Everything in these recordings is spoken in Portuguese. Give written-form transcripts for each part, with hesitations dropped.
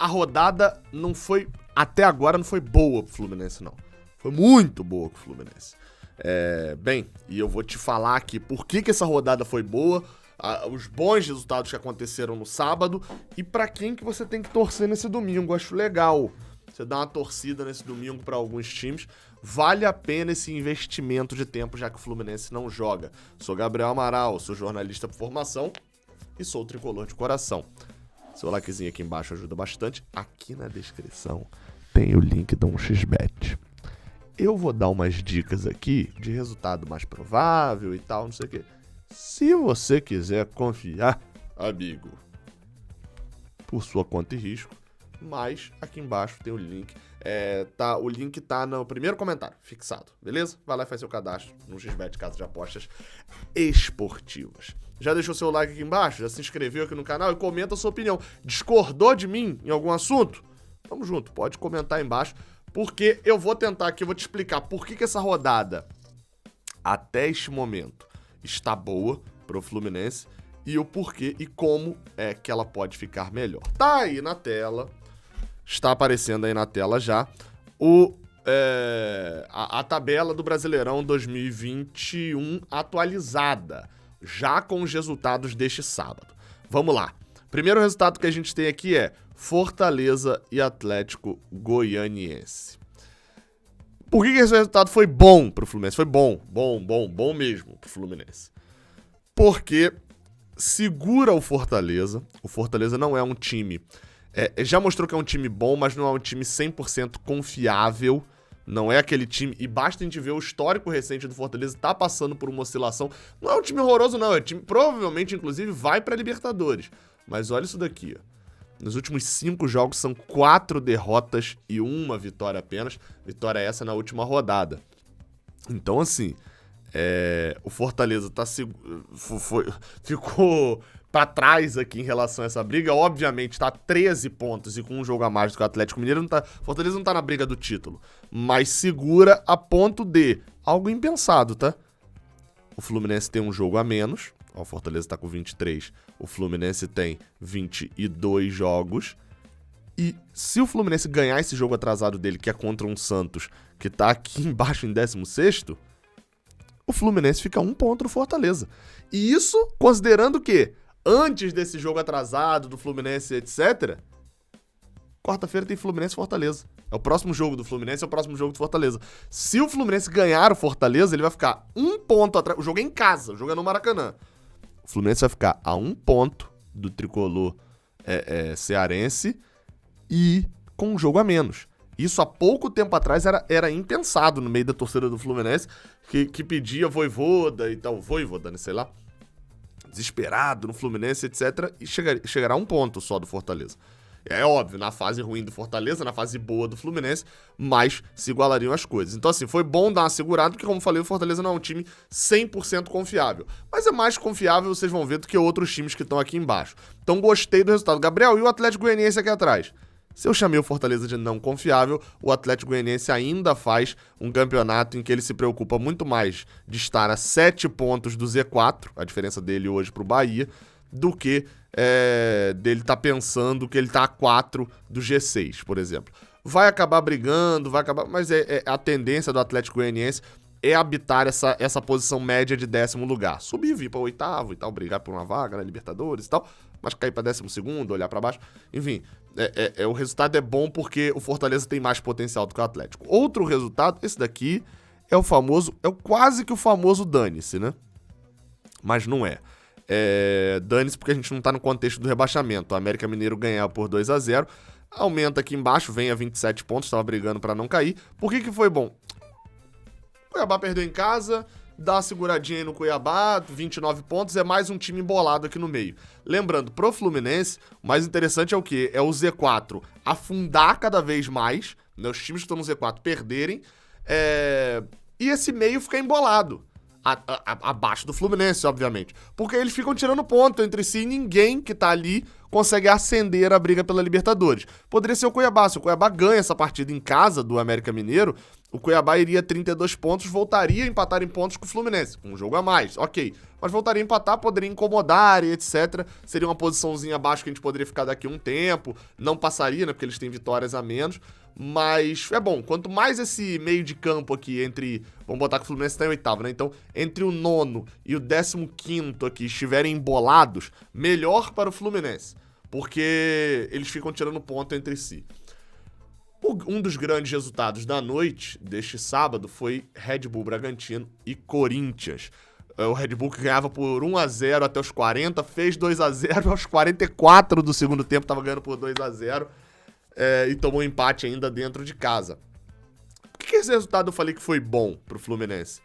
a rodada não foi, até agora não foi boa pro Fluminense, não. Foi muito boa pro Fluminense. Bem, e eu vou te falar aqui por que essa rodada foi boa, os bons resultados que aconteceram no sábado e pra quem que você tem que torcer nesse domingo. Acho legal você dar uma torcida nesse domingo pra alguns times. Vale a pena esse investimento de tempo, já que o Fluminense não joga. Sou Gabriel Amaral, sou jornalista por formação e sou tricolor de coração. Seu likezinho aqui embaixo ajuda bastante. Aqui na descrição tem o link da 1xBet. Eu vou dar umas dicas aqui de resultado mais provável e tal, não sei o quê. Se você quiser confiar, amigo, por sua conta e risco, mas aqui embaixo tem o link. O link tá no primeiro comentário, fixado, beleza? Vai lá e faz seu cadastro no XBET, casa de apostas esportivas. Já deixou seu like aqui embaixo? Já se inscreveu aqui no canal e comenta a sua opinião. Discordou de mim em algum assunto? Tamo junto, pode comentar aí embaixo, porque eu vou tentar aqui, eu vou te explicar por que essa rodada, até este momento, está boa pro Fluminense e o porquê e como é que ela pode ficar melhor. Tá aí na tela, está aparecendo aí na tela já a tabela do Brasileirão 2021 atualizada, já com os resultados deste sábado. Vamos lá. Primeiro resultado que a gente tem aqui é Fortaleza e Atlético Goianiense. Por que esse resultado foi bom pro Fluminense? Foi bom mesmo pro Fluminense. Porque segura o Fortaleza. O Fortaleza não é um time... já mostrou que é um time bom, mas não é um time 100% confiável. Não é aquele time... E basta a gente ver o histórico recente do Fortaleza, tá passando por uma oscilação. Não é um time horroroso, não. É um time provavelmente, inclusive, vai pra Libertadores. Mas olha isso daqui, ó. Nos últimos 5 jogos são 4 derrotas e 1 vitória apenas. Vitória essa na última rodada. Então, assim, o Fortaleza ficou pra trás aqui em relação a essa briga. Obviamente, tá 13 pontos e com um jogo a mais do que o Atlético Mineiro. Fortaleza não tá na briga do título. Mas segura a ponto de algo impensado, tá? O Fluminense tem um jogo a menos. O Fortaleza tá com 23, o Fluminense tem 22 jogos. E se o Fluminense ganhar esse jogo atrasado dele, que é contra um Santos, que tá aqui embaixo em 16º, o Fluminense fica 1 ponto do Fortaleza. E isso considerando que, antes desse jogo atrasado do Fluminense, etc., quarta-feira tem Fluminense e Fortaleza. É o próximo jogo do Fluminense, é o próximo jogo do Fortaleza. Se o Fluminense ganhar o Fortaleza, ele vai ficar 1 ponto atrás. O jogo é em casa, o jogo é no Maracanã. O Fluminense vai ficar a 1 ponto do tricolor cearense e com um jogo a menos. Isso há pouco tempo atrás era impensado no meio da torcida do Fluminense, que pedia Vojvoda e tal, Vojvoda, né, sei lá, desesperado no Fluminense, etc. E chegará a 1 ponto só do Fortaleza. É óbvio, na fase ruim do Fortaleza, na fase boa do Fluminense, mas se igualariam as coisas. Então, assim, foi bom dar uma segurada, porque, como falei, o Fortaleza não é um time 100% confiável. Mas é mais confiável, vocês vão ver, do que outros times que estão aqui embaixo. Então, gostei do resultado. Gabriel, e o Atlético Goianiense aqui atrás? Se eu chamei o Fortaleza de não confiável, o Atlético Goianiense ainda faz um campeonato em que ele se preocupa muito mais de estar a 7 pontos do Z4, a diferença dele hoje pro Bahia, do que dele tá pensando que ele tá a 4 do G6, por exemplo. Vai acabar brigando, mas a tendência do Atlético Goianiense é habitar essa posição média de 10º lugar. Subir, vir para 8º e tal, brigar por uma vaga na Libertadores e tal, mas cair para 12º, olhar para baixo. Enfim, o resultado é bom porque o Fortaleza tem mais potencial do que o Atlético. Outro resultado, esse daqui é quase que o famoso dane-se, né? Mas não é. Dane-se porque a gente não tá no contexto do rebaixamento. O América Mineiro ganhar por 2-0, aumenta aqui embaixo, vem a 27 pontos, estava brigando para não cair. Por que foi bom? O Cuiabá perdeu em casa, dá uma seguradinha aí no Cuiabá, 29 pontos, é mais um time embolado aqui no meio. Lembrando, pro Fluminense, o mais interessante é o quê? É o Z4 afundar cada vez mais, né, os times que estão no Z4 perderem, e esse meio ficar embolado. Abaixo do Fluminense, obviamente. Porque eles ficam tirando ponto entre si e ninguém que tá ali consegue ascender a briga pela Libertadores. Poderia ser o Cuiabá. Se o Cuiabá ganha essa partida em casa do América Mineiro, o Cuiabá iria 32 pontos, voltaria a empatar em pontos com o Fluminense. Um jogo a mais, ok. Mas voltaria a empatar, poderia incomodar e etc. Seria uma posiçãozinha abaixo que a gente poderia ficar daqui a um tempo. Não passaria, né? Porque eles têm vitórias a menos. Mas é bom, quanto mais esse meio de campo aqui entre... Vamos botar que o Fluminense está em oitavo, né? Então, entre o 9º e o 15º aqui estiverem embolados, melhor para o Fluminense. Porque eles ficam tirando ponto entre si. Um dos grandes resultados da noite, deste sábado, foi Red Bull Bragantino e Corinthians. O Red Bull que ganhava por 1-0 até os 40, fez 2-0 aos 44 do segundo tempo, estava ganhando por 2-0 e tomou um empate ainda dentro de casa. Por que esse resultado eu falei que foi bom pro Fluminense?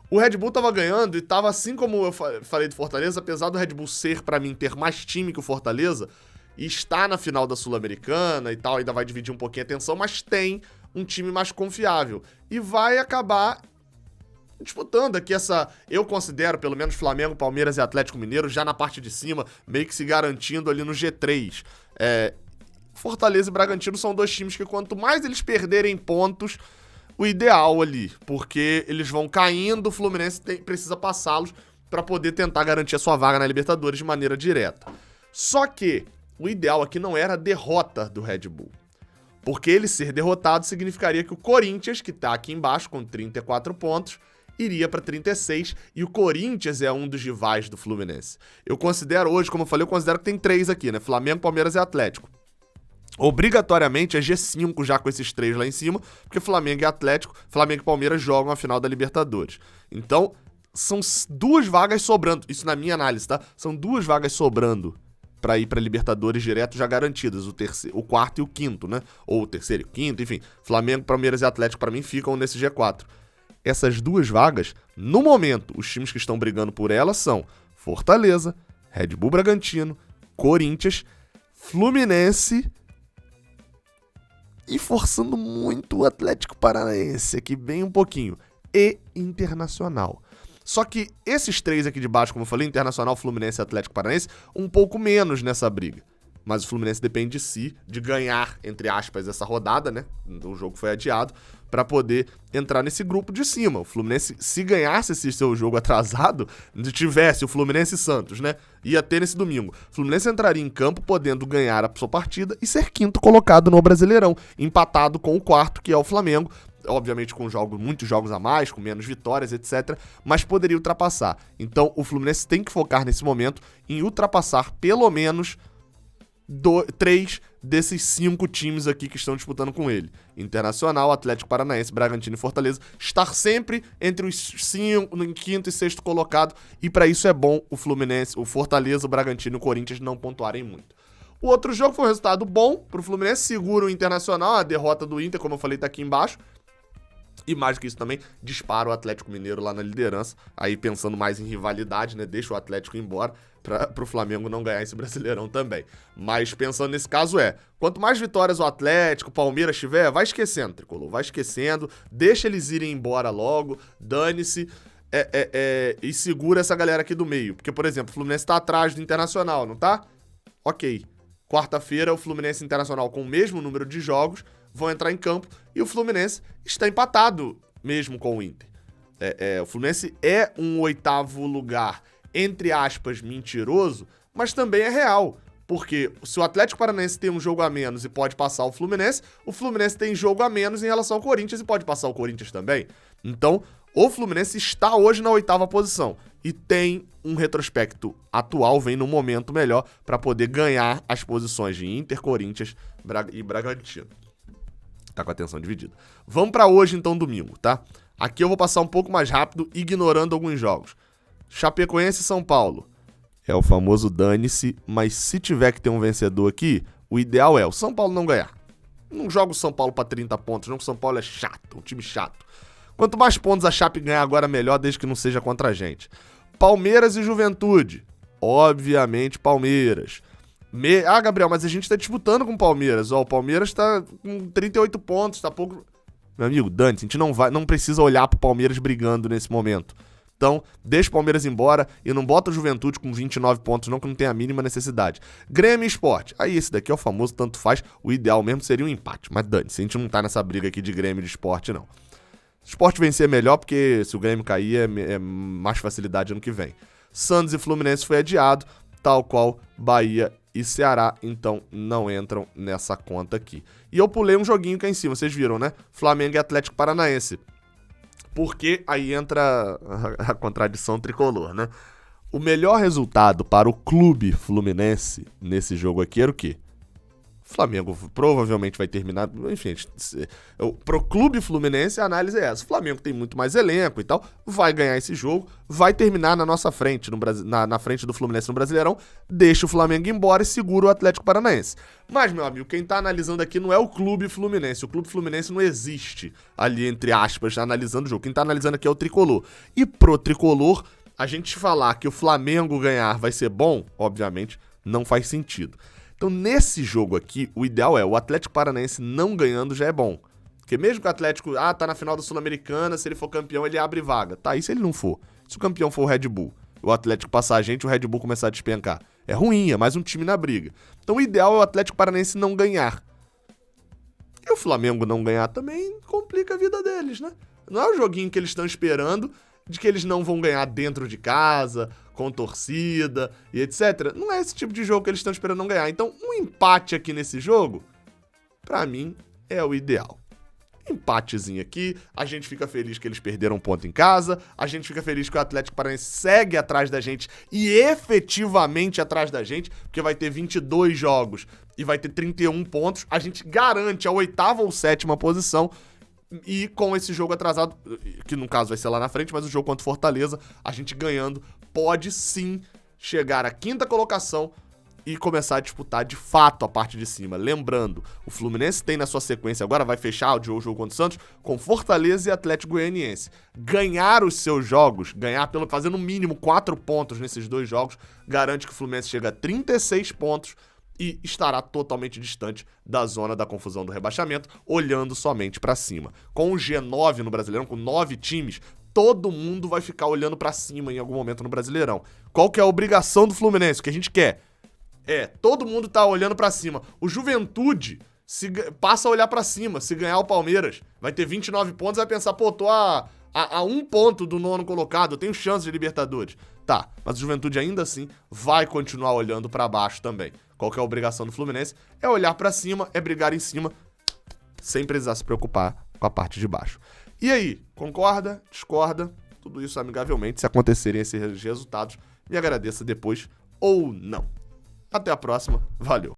O Red Bull tava ganhando e tava assim como eu falei do Fortaleza, apesar do Red Bull ser, pra mim, ter mais time que o Fortaleza, e está na final da Sul-Americana e tal, ainda vai dividir um pouquinho a atenção, mas tem um time mais confiável. E vai acabar disputando aqui essa... Eu considero, pelo menos, Flamengo, Palmeiras e Atlético Mineiro já na parte de cima, meio que se garantindo ali no G3. Fortaleza e Bragantino são dois times que quanto mais eles perderem pontos, o ideal ali, porque eles vão caindo, o Fluminense precisa passá-los para poder tentar garantir a sua vaga na Libertadores de maneira direta. Só que o ideal aqui não era a derrota do Red Bull, porque ele ser derrotado significaria que o Corinthians, que tá aqui embaixo com 34 pontos, iria para 36, e o Corinthians é um dos rivais do Fluminense. Eu considero hoje, como eu falei, eu considero que tem 3 aqui, né? Flamengo, Palmeiras e Atlético. Obrigatoriamente é G5 já com esses 3 lá em cima, porque Flamengo e Atlético, Flamengo e Palmeiras jogam a final da Libertadores. Então, são 2 vagas sobrando, isso na minha análise, tá? São 2 vagas sobrando pra ir pra Libertadores direto já garantidas, o quarto e o quinto, né? Ou o terceiro e o quinto, enfim. Flamengo, Palmeiras e Atlético pra mim ficam nesse G4. Essas 2 vagas, no momento, os times que estão brigando por elas são Fortaleza, Red Bull Bragantino, Corinthians, Fluminense e forçando muito o Atlético Paranaense aqui, bem um pouquinho, e Internacional. Só que esses 3 aqui de baixo, como eu falei, Internacional, Fluminense e Atlético Paranaense, um pouco menos nessa briga. Mas o Fluminense depende de si, de ganhar, entre aspas, essa rodada, né? O jogo foi adiado, para poder entrar nesse grupo de cima. O Fluminense, se ganhasse esse seu jogo atrasado, se tivesse o Fluminense e Santos, né? Ia ter nesse domingo. O Fluminense entraria em campo podendo ganhar a sua partida e ser 5º colocado no Brasileirão, empatado com o 4º, que é o Flamengo. Obviamente com muitos jogos a mais, com menos vitórias, etc. Mas poderia ultrapassar. Então o Fluminense tem que focar nesse momento em ultrapassar pelo menos 3 desses 5 times aqui que estão disputando com ele. Internacional, Atlético Paranaense, Bragantino e Fortaleza. Estar sempre entre os 5, no 5º e 6º colocado. E para isso é bom o Fluminense, o Fortaleza, o Bragantino e o Corinthians não pontuarem muito. O outro jogo foi um resultado bom pro Fluminense, segura o Internacional, a derrota do Inter, como eu falei, tá aqui embaixo. E mais do que isso também, dispara o Atlético Mineiro lá na liderança. Aí pensando mais em rivalidade, né? Deixa o Atlético embora pro Flamengo não ganhar esse Brasileirão também. Mas pensando nesse caso quanto mais vitórias o Atlético, o Palmeiras tiver, vai esquecendo, Tricolor. Vai esquecendo, deixa eles irem embora logo, dane-se. E segura essa galera aqui do meio. Porque, por exemplo, o Fluminense tá atrás do Internacional, não tá? Ok. Quarta-feira, o Fluminense e Internacional com o mesmo número de jogos vão entrar em campo e o Fluminense está empatado mesmo com o Inter. O Fluminense é um 8º lugar, entre aspas, mentiroso, mas também é real. Porque se o Atlético Paranaense tem um jogo a menos e pode passar o Fluminense tem jogo a menos em relação ao Corinthians e pode passar o Corinthians também. Então, o Fluminense está hoje na 8ª posição e tem um retrospecto atual, vem num momento melhor para poder ganhar as posições de Inter, Corinthians e Bragantino. Tá com a atenção dividida. Vamos pra hoje, então, domingo, tá? Aqui eu vou passar um pouco mais rápido, ignorando alguns jogos. Chapecoense e São Paulo. É o famoso dane-se, mas se tiver que ter um vencedor aqui, o ideal é o São Paulo não ganhar. Não joga o São Paulo pra 30 pontos, não, que o São Paulo é chato, um time chato. Quanto mais pontos a Chape ganhar agora, melhor, desde que não seja contra a gente. Palmeiras e Juventude. Obviamente, Palmeiras. Gabriel, mas a gente tá disputando com o Palmeiras. O Palmeiras tá com 38 pontos, tá pouco... Meu amigo, Dante, a gente não precisa olhar pro Palmeiras brigando nesse momento. Então, deixa o Palmeiras embora e não bota o Juventude com 29 pontos não, que não tem a mínima necessidade. Grêmio e Sport. Aí esse daqui é o famoso tanto faz, o ideal mesmo seria um empate. Mas dane-se, a gente não tá nessa briga aqui de Grêmio e de Sport, não. Sport vencer é melhor, porque se o Grêmio cair é mais facilidade ano que vem. Santos e Fluminense foi adiado, tal qual Bahia e Ceará, então não entram nessa conta aqui. E eu pulei um joguinho cá em cima, vocês viram, né? Flamengo e Atlético Paranaense. Porque aí entra a contradição tricolor, né? O melhor resultado para o clube fluminense nesse jogo aqui era o quê? O Flamengo provavelmente vai terminar... Enfim, pro clube fluminense a análise é essa. O Flamengo tem muito mais elenco e tal, vai ganhar esse jogo, vai terminar na nossa frente, na frente do Fluminense no Brasileirão, deixa o Flamengo embora e segura o Atlético Paranaense. Mas, meu amigo, quem tá analisando aqui não é o clube fluminense. O clube fluminense não existe ali, entre aspas, analisando o jogo. Quem tá analisando aqui é o tricolor. E pro tricolor, a gente falar que o Flamengo ganhar vai ser bom, obviamente, não faz sentido. Então, nesse jogo aqui, o ideal é o Atlético Paranaense não ganhando já é bom. Porque mesmo que o Atlético, tá na final da Sul-Americana, se ele for campeão, ele abre vaga. Tá, e se ele não for? Se o campeão for o Red Bull, o Atlético passar a gente, o Red Bull começar a despencar. É ruim, é mais um time na briga. Então, o ideal é o Atlético Paranaense não ganhar. E o Flamengo não ganhar também complica a vida deles, né? Não é o joguinho que eles estão esperando, de que eles não vão ganhar dentro de casa, com torcida e etc. Não é esse tipo de jogo que eles estão esperando não ganhar. Então, um empate aqui nesse jogo, pra mim, é o ideal. Empatezinho aqui, a gente fica feliz que eles perderam um ponto em casa, a gente fica feliz que o Atlético Paranaense segue atrás da gente e efetivamente atrás da gente, porque vai ter 22 jogos e vai ter 31 pontos, a gente garante a 8ª ou 7ª posição. E com esse jogo atrasado, que no caso vai ser lá na frente, mas o jogo contra o Fortaleza, a gente ganhando, pode sim chegar à 5ª colocação e começar a disputar de fato a parte de cima. Lembrando, o Fluminense tem na sua sequência agora, vai fechar o jogo contra o Santos, com Fortaleza e Atlético Goianiense. Ganhar os seus jogos, fazendo no mínimo 4 pontos nesses 2 jogos, garante que o Fluminense chega a 36 pontos, e estará totalmente distante da zona da confusão do rebaixamento, olhando somente pra cima. Com o G9 no Brasileirão, com 9 times, todo mundo vai ficar olhando pra cima em algum momento no Brasileirão. Qual que é a obrigação do Fluminense? O que a gente quer? Todo mundo tá olhando pra cima. O Juventude passa a olhar pra cima. Se ganhar o Palmeiras, vai ter 29 pontos, vai pensar, pô, tô a 1 ponto do 9º colocado, eu tenho chance de Libertadores. Tá, mas o Juventude ainda assim vai continuar olhando pra baixo também. Qual que é a obrigação do Fluminense? É olhar pra cima, é brigar em cima, sem precisar se preocupar com a parte de baixo. E aí, concorda? Discorda? Tudo isso amigavelmente, se acontecerem esses resultados, me agradeça depois ou não. Até a próxima, valeu!